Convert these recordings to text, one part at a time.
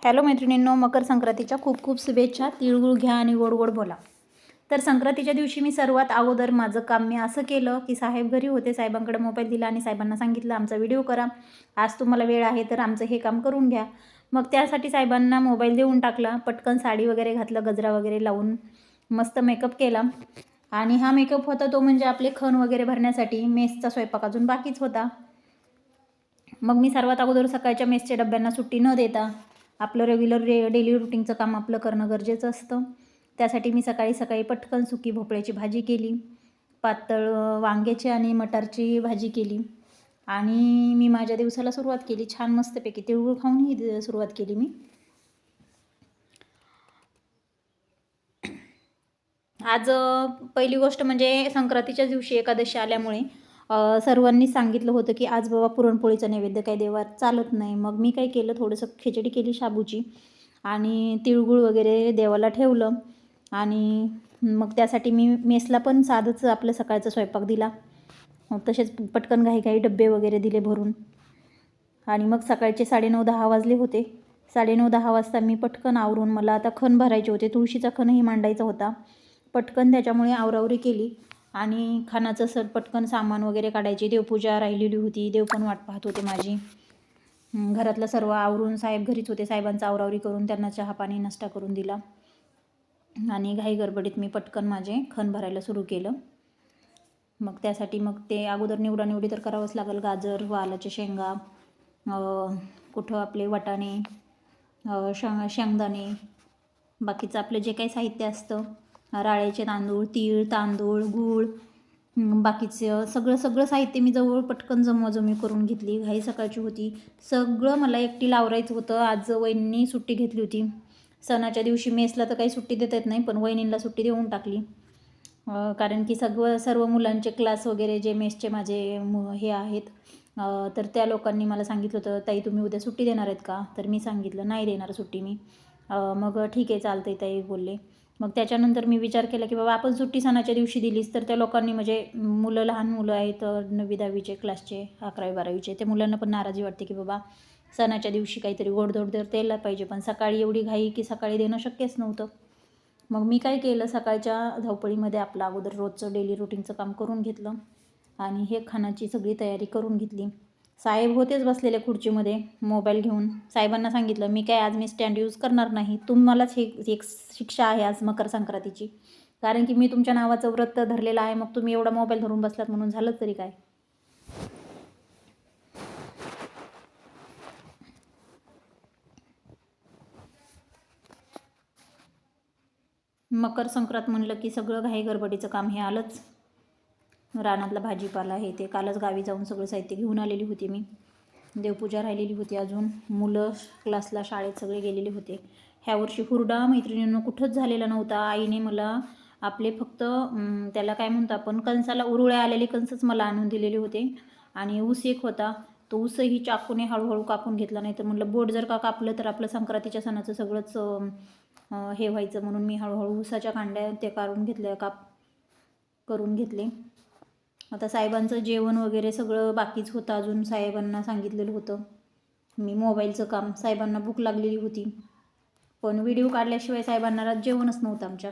Hello मैत्रिणींनो, मकर संक्रांतीच्या खूप खूप शुभेच्छा. तिळगुळ घ्या आणि गोड गोड बोला. तर संक्रांतीच्या दिवशी मी सर्वात अगोदर माझं काम मी असं केलं की साहेब घरी होते, साहेबांकडे मोबाईल दिला आणि साहेबांना सांगितलं आमचा व्हिडिओ करा, आज तुम्हाला वेळ आहे तर आमचं हे काम करून घ्या. मग त्यासाठी साहेबांना मोबाईल देऊन टाकला. पटकन साडी वगैरे घातलं, गजरा वगैरे लावून मस्त मेकअप केला. आणि हा मेकअप होता तो म्हणजे आपले खण वगैरे भरण्यासाठी. मेसचा स्वयंपाक अजून बाकीच होता. मग मी सर्वात अगोदर सकाळच्या मेसच्या डब्यांना सुट्टी न देता आपलं रेग्युलर डेली रुटीनचं काम आपलं करणं गरजेचं असतं. त्यासाठी मी सकाळी सकाळी पटकन सुकी भोपळ्याची भाजी केली, पातळ वांग्याची आणि मटारची भाजी केली आणि मी माझ्या दिवसाला सुरुवात केली. छान मस्तपैकी तिळगुळ खाऊन ही सुरुवात केली मी. आज पहिली गोष्ट म्हणजे संक्रांतीच्या दिवशी एकादशी आल्यामुळे सर्वांनी सांगितलं होतं की आज बाबा पुरणपोळीचा नैवेद्य काही देवात चालत नाही. मग मी काय केलं, थोडंसं खिचडी केली शाबूची आणि तिळगुळ वगैरे देवाला ठेवलं. आणि मग त्यासाठी मी मेसला पण साधंच आपलं सकाळचा स्वयंपाक दिला. तसेच पटकन घाई डब्बे वगैरे दिले भरून. आणि मग सकाळचे 9:30-10 वाजले होते. 9:30-10 वाजता मी पटकन आवरून, मला आता खण भरायचे होते, तुळशीचा खणही मांडायचा होता. पटकन त्याच्यामुळे आवरावरी केली आणि खणाचं पटकन सामान वगैरे काढायचे. देवपूजा राहिलेली होती, देव पण वाट पाहत होते माझी. घरातलं सर्व आवरून, साहेब घरीच होते, साहेबांचा आवरावरी करून त्यांना चहा पाणी नाश्ता करून दिला आणि घाई गडबडीत मी पटकन माझे खण भरायला सुरू केलं. मग त्यासाठी मग ते अगोदर निवडानिवडी तर करावंच लागेल. गाजर, वालाच्या शेंगा, कुठं आपले वाटाणे, शेंगदाणे, बाकीचं आपलं जे काही साहित्य असतं, राळ्याचे तांदूळ, तीळ, तांदूळ, गूळ, बाकीचं सगळं साहित्य मी जवळ पटकन जमवाजमी करून घेतली. घाई सकाळची होती, सगळं मला एकटीला आवरायचं होतं. आज वहिनींनी सुट्टी घेतली होती. सणाच्या दिवशी मेसला तर काही सुट्टी देता येत नाही, पण वहिनींना सुट्टी देऊन टाकली. कारण की सर्व मुलांचे क्लास वगैरे जे मेसचे माझे हे आहेत, तर त्या लोकांनी मला सांगितलं होतं, ताई तुम्ही उद्या सुट्टी देणार आहेत का? तर मी सांगितलं नाही देणार सुट्टी मी. मग ठीक आहे चालतंय ताई बोलले. मग त्याच्यानंतर मी विचार केला की बाबा आपण सुट्टी सणाच्या दिवशी दिलीस तर त्या लोकांनी, म्हणजे लहान मुलं आहेत 9वी-10वीचे क्लासचे, 11वी-12वीचे, त्या मुलांना पण नाराजी वाटते की बाबा सणाच्या दिवशी काहीतरी गोडधोड तर द्यायला पाहिजे. पण सकाळी एवढी घाई की सकाळी देणं शक्यच नव्हतं. मग मी काय केलं, सकाळच्या धावपळीमध्ये आपलं अगोदर रोजचं डेली रुटीनचं काम करून घेतलं आणि हे खाण्याची सगळी तयारी करून घेतली. साहेब होतेच बसलेले खुर्चीमध्ये मोबाईल घेऊन. साहेबांना सांगितलं मी काय आज मी स्टँड यूज करणार नाही, तुम्हालाच हे एक शिक्षा आहे आज मकर संक्रांतीची, कारण की मी तुमच्या नावाचं व्रत धरलेलं आहे. मग तुम्ही एवढा मोबाईल धरून बसलात म्हणून झालं तरी काय. मकर संक्रांत म्हणलं की सगळं घाई गडबडीचं काम हे आलंच. रानातला भाजीपाला हे ते, कालच गावी जाऊन सगळं साहित्य घेऊन आलेली होती मी. देवपूजा राहिलेली होती अजून, मुलं क्लासला शाळेत सगळे गेलेले होते. ह्या वर्षी हुरडा मैत्रिणींनो कुठंच झालेला नव्हता. आईने मला आपले फक्त त्याला काय म्हणतो आपण, कणसाला उरुळे आलेले कणसच मला आणून दिलेले होते. आणि ऊस एक होता, तो ऊसही चाकूने हळूहळू कापून घेतला, नाही तर म्हटलं बोट जर का कापलं तर आपलं संक्रांतीच्या सणाचं सगळंच हे व्हायचं. म्हणून मी हळूहळू ऊसाच्या कांड्या ते काढून घेतल्या, करून घेतले. आता साहेबांचं जेवण वगैरे सगळं बाकीच होतं अजून. साहेबांना सांगितलेलं होतं मी मोबाईलचं काम, साहेबांना भूक लागलेली होती, पण व्हिडिओ काढल्याशिवाय साहेबांना जेवणच नव्हतं आमच्या.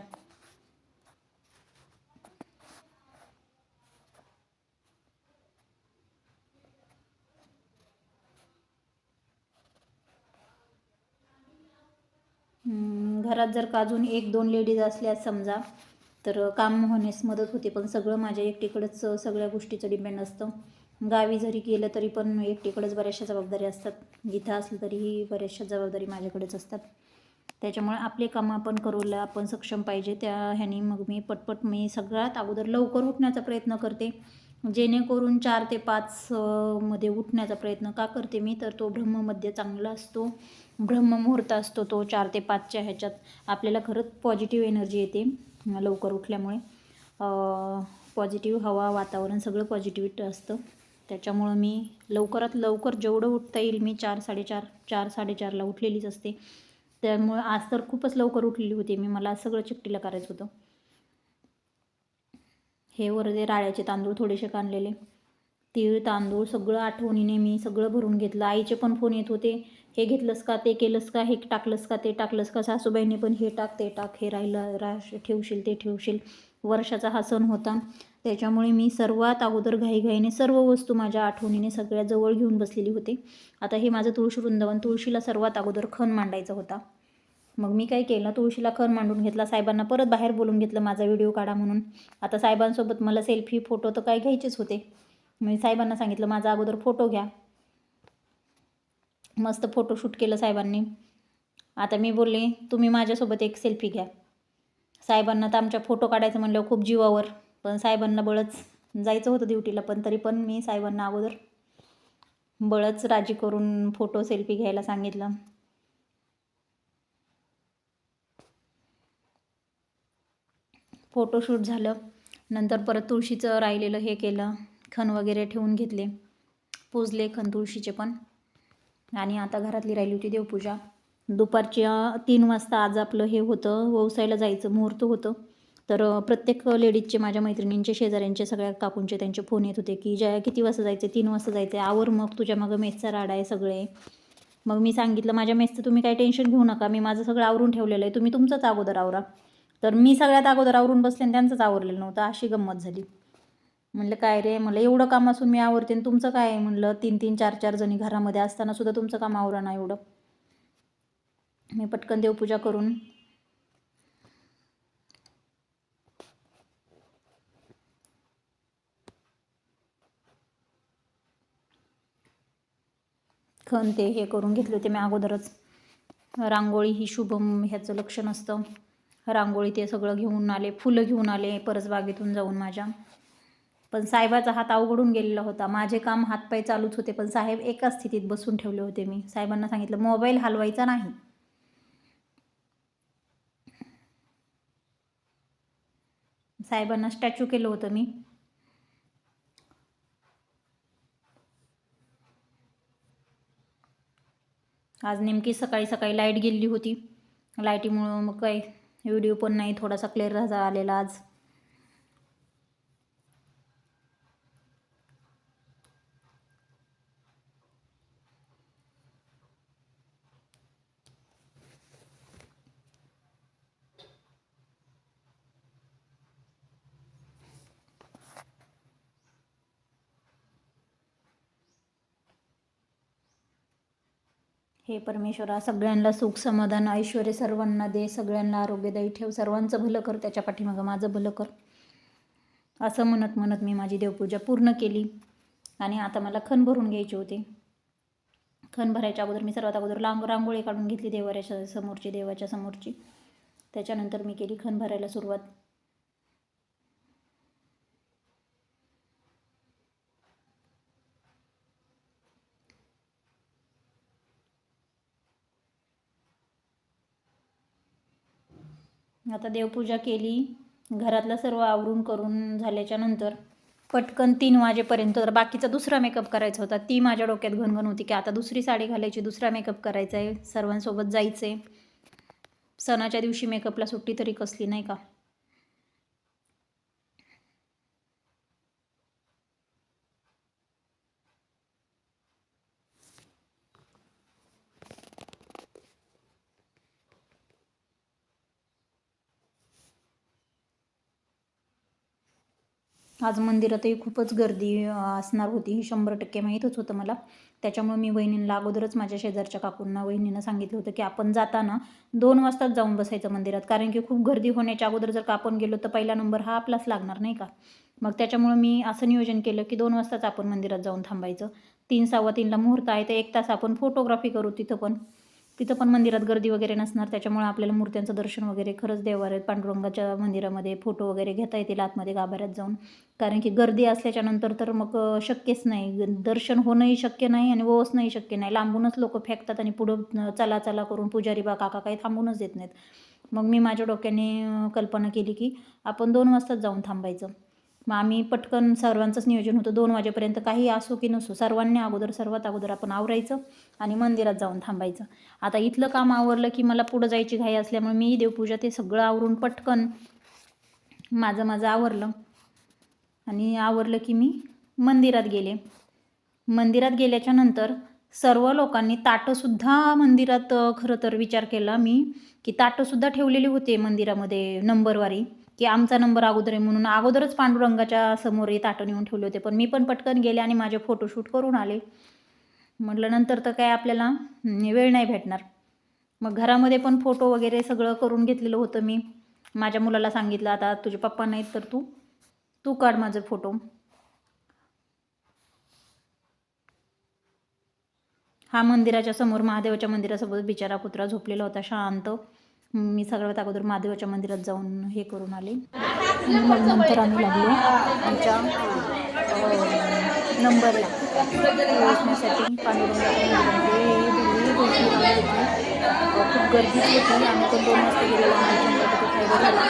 घरात जर का अजून 1-2 लेडीज असल्यास समजा तर काम होण्यास मदत होते, पण सगळं माझ्या एकटीकडेच सगळ्या गोष्टीचं डिपेंड असतं. गावी जरी गेलं तरी पण एकटीकडेच बऱ्याचशा जबाबदारी असतात, जिथं असलं तरीही बऱ्याचशा जबाबदारी माझ्याकडेच असतात. त्याच्यामुळे आपले कामं आपण करूला आपण सक्षम पाहिजे. त्या ह्यानी मग मी सगळ्यात अगोदर लवकर उठण्याचा प्रयत्न करते, जेणेकरून 4 ते 5 मध्ये उठण्याचा प्रयत्न का करते मी, तर तो ब्रह्ममध्ये चांगला असतो, ब्रह्ममुहूर्त असतो तो 4 ते 5च्या ह्याच्यात. आपल्याला खरंच पॉझिटिव्ह एनर्जी येते लवकर उठल्यामुळे. पॉझिटिव्ह हवा, वातावरण सगळं पॉझिटिव्ह असतं. त्याच्यामुळं मी लवकरात लवकर जेवढं उठता येईल, मी 4-4:30ला उठलेलीच असते. त्यामुळं आज तर खूपच लवकर उठलेली होती मी, मला सगळं चिकटीला करायचं होतं. हे वरदे राळ्याचे तांदूळ थोडेसे काढलेले, तीळ, तांदूळ सगळं आठवणीने मी सगळं भरून घेतलं. आईचे पण फोन येत होते हे घेतलंस का, ते केलंस का, हे टाकलंस का, ते टाकलंस का, सासूबाईंनी पण हे टाक ते टाक, हे राहिलं ठेवशील ते ठेवशील. वर्षाचा हा सण होता, त्याच्यामुळे मी सर्वात अगोदर घाईघाईने सर्व वस्तू माझ्या आठवणीने सगळ्या जवळ घेऊन बसलेली होते. आता हे माझं तुळशी वृंदावन, तुळशीला सर्वात अगोदर खण मांडायचा होता. मग मी काय केलं, तुळशीला खण मांडून घेतला. साहेबांना परत बाहेर बोलून घेतलं माझा व्हिडिओ काढा म्हणून. आता साहेबांसोबत मला सेल्फी फोटो तर काय घ्यायचेच होते. मी साहेबांना सांगितलं माझा अगोदर फोटो घ्या. मस्त फोटोशूट केलं साहेबांनी. आता मी बोलले तुम्ही माझ्यासोबत एक सेल्फी घ्या. साहेबांना तर आमच्या फोटो काढायचं म्हणल्यावर खूप जीवावर, पण साहेबांना बळच जायचं होतं ड्युटीला, पण तरी पण मी साहेबांना अगोदर बळच राजी करून फोटो सेल्फी घ्यायला सांगितलं. फोटोशूट झालं. नंतर परत तुळशीचं राहिलेलं हे केलं, खण वगैरे ठेवून घेतले, पूजले खण तुळशीचे पण. आणि आता घरातली राहिली होती देवपूजा. दुपारच्या 3 वाजता आज आपलं हे होतं, वौसायला जायचं मुहूर्त होतं. तर प्रत्येक लेडीजचे, माझ्या मैत्रिणींचे, शेजाऱ्यांचे, सगळ्या काकूंचे त्यांचे फोन येत होते की जया किती वाजता जायचे, 3 वाजता जायचे, आवर मग तुझ्या मागं मेसचा राडा आहे सगळे. मग मी सांगितलं माझ्या मेसचं तुम्ही काही टेन्शन घेऊ नका, मी माझं सगळं आवरून ठेवलेलं आहे, तुम्ही तुमचंच अगोदर आवरा. तर मी सगळ्यात अगोदर आवरून बसले आणि त्यांचंच आवरलेलं नव्हतं. अशी गंमत झाली. म्हणलं काय रे, म्हणलं एवढं काम असून मी आवरते आणि तुमचं काय आहे, म्हणलं 3-3, 4-4 जणी घरामध्ये असताना सुद्धा तुमचं काम आवरा ना एवढं. मी पटकन देवपूजा करून खण ते हे करून घेतले होते मी अगोदरच. रांगोळी ही शुभम ह्याचं लक्षण असतं. रांगोळी ते सगळं घेऊन आले, फुलं घेऊन आले परसबागेतून जाऊन माझ्या. पण साहेबाचा हात अवघडून गेलेला होता. माझे काम हातपाय चालूच होते, पण साहेब एका स्थितीत बसून ठेवले होते. मी साहेबांना सांगितलं मोबाईल हलवायचा नाही. साहेबांना स्टॅच्यू केलं होतं मी. आज नेमकी सकाळी सकाळी लाईट गेली होती. लाईटीमुळं मग काय व्हिडिओ पण नाही थोडासा क्लिअर आलेला आज. हे परमेश्वरा, सगळ्यांना सुख समाधान ऐश्वर्य सर्वांना दे, सगळ्यांना आरोग्यदायी ठेव, सर्वांचं भलं कर, त्याच्या पाठीमागं माझं भलं कर, असं म्हणत म्हणत मी माझी देवपूजा पूर्ण केली. आणि आता मला खण भरून घ्यायचे होते. खण भरायच्या अगोदर मी सर्वात अगोदर रांगोळी काढून घेतली देवाच्या समोरची, देवाच्या समोरची. त्याच्यानंतर मी केली खण भरायला सुरुवात. आता देवपूजा केली, घरातलं सर्व आवरून करून झाल्याच्या नंतर पटकन 3 वाजेपर्यंत तर बाकीचा दुसरा मेकअप करायचा होता. ती माझ्या डोक्यात घनघन होती की आता दुसरी साडी घालायची, दुसरा मेकअप करायचा आहे, सर्वांसोबत जायचं आहे. सणाच्या दिवशी मेकअपला सुट्टी तरी कसली, नाही का. आज मंदिरातही खूपच गर्दी असणार होती, ही 100% माहीतच होतं मला. त्याच्यामुळे मी वहिनींना अगोदरच, माझ्या शेजारच्या काकूंना, वहिनींना सांगितलं होतं की आपण जाताना 2 वाजताच जाऊन बसायचं मंदिरात, कारण की खूप गर्दी होण्याच्या अगोदर जर का आपण गेलो तर पहिला नंबर हा आपलाच लागणार, नाही का. मग त्याच्यामुळं मी असं नियोजन केलं की 2 वाजताच आपण मंदिरात जाऊन थांबायचं. 3, 3:15ला मुहूर्त आहे, तर 1 तास आपण फोटोग्राफी करू तिथं पण मंदिरात गर्दी वगैरे नसणार. त्याच्यामुळे आपल्याला मूर्त्यांचं दर्शन वगैरे खरंच देवाऱ्यात पांडुरंगाच्या मंदिरामध्ये फोटो वगैरे घेता येतील आतमध्ये गाभाऱ्यात जाऊन. कारण की गर्दी असल्याच्या नंतर तर मग शक्यच नाही, दर्शन होणंही शक्य नाही आणि ओसणंही शक्य नाही. लांबूनच लोक फेकतात आणि पुढं चला चला करून पुजारी बा काका काही थांबूनच देत नाहीत. मग मी माझ्या डोक्याने कल्पना केली की आपण 2 वाजताच जाऊन थांबायचं. मग आम्ही पटकन, सर्वांचंच नियोजन होतं 2 वाजेपर्यंत, काही असो की नसो सर्वांनी सर्वात अगोदर आपण आवरायचं आणि मंदिरात जाऊन थांबायचं. आता इथलं काम आवरलं की मला पुढं जायची घाई असल्यामुळे मी देवपूजा ते सगळं आवरून पटकन माझं आवरलं आणि आवरलं की मी मंदिरात गेले. मंदिरात गेल्याच्या नंतर सर्व लोकांनी ताटंसुद्धा मंदिरात खरं तर विचार केला मी, की ताटंसुद्धा ठेवलेली होते मंदिरामध्ये नंबरवारी, की आमचा नंबर अगोदर आहे म्हणून अगोदरच पांडुरंगाच्या समोर हे ताटं नेऊन ठेवले होते. पण मी पण पटकन गेले आणि माझे फोटोशूट करून आले. म्हटलं नंतर तर काय आपल्याला वेळ नाही भेटणार. मग घरामध्ये पण फोटो वगैरे सगळं करून घेतलेलं होतं मी. माझ्या मुलाला सांगितलं, आता तुझे पप्पा नाहीत तर तू काढ माझे फोटो. हा मंदिराच्या समोर महादेवाच्या मंदिरासोबत बिचारा कुत्रा झोपलेला होता शांत. मी सगळ्यात अगोदर महादेवाच्या मंदिरात जाऊन हे करून आले. आणि मग नंतर आम्ही लागलो आमच्या नंबरला पोहोचण्यासाठी. पांडुरंगाच्या मंदिरामध्ये भरपूर रांग होती, खूप गर्दीच होती. आम्ही पण 2 वाजता गेलेलो. आमच्या तिथे फायदा झाला.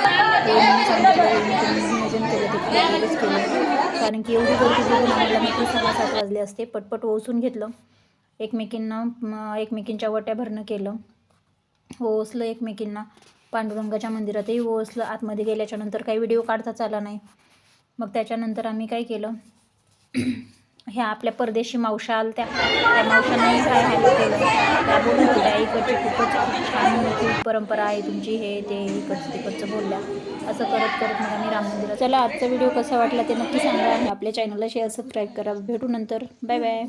मी सांगितलं नियोजन केलं ते लगेच केलं, कारण की एवढी गर्दी बघून आम्हाला नक्की 6-7 वाजले असते. पटपट ओसून घेतलं, एकमेकींच्या वट्या भरणं केलं, ओसलं एकमेकींना. पांडुरंगाच्या मंदिरातही ओसलं. आतमध्ये गेल्याच्या नंतर काही व्हिडिओ काढताच आला नाही. मग त्याच्यानंतर आम्ही काय केलं, ह्या आपल्या परदेशी मावशा आल्या त्या मावशांनाही काय हॅलो केलं. त्या बोलत होत्या इकडची खूप छान खूप परंपरा आहे तुमची, हे ते इकडचं तिकडचं बोलल्या. असं करत करत मग आम्ही राम मंदिरात. चला, आजचा व्हिडिओ कसा वाटला ते नक्की सांगा. आपल्या चॅनलला शेअर सबस्क्राईब करा. भेटू नंतर. Bye bye.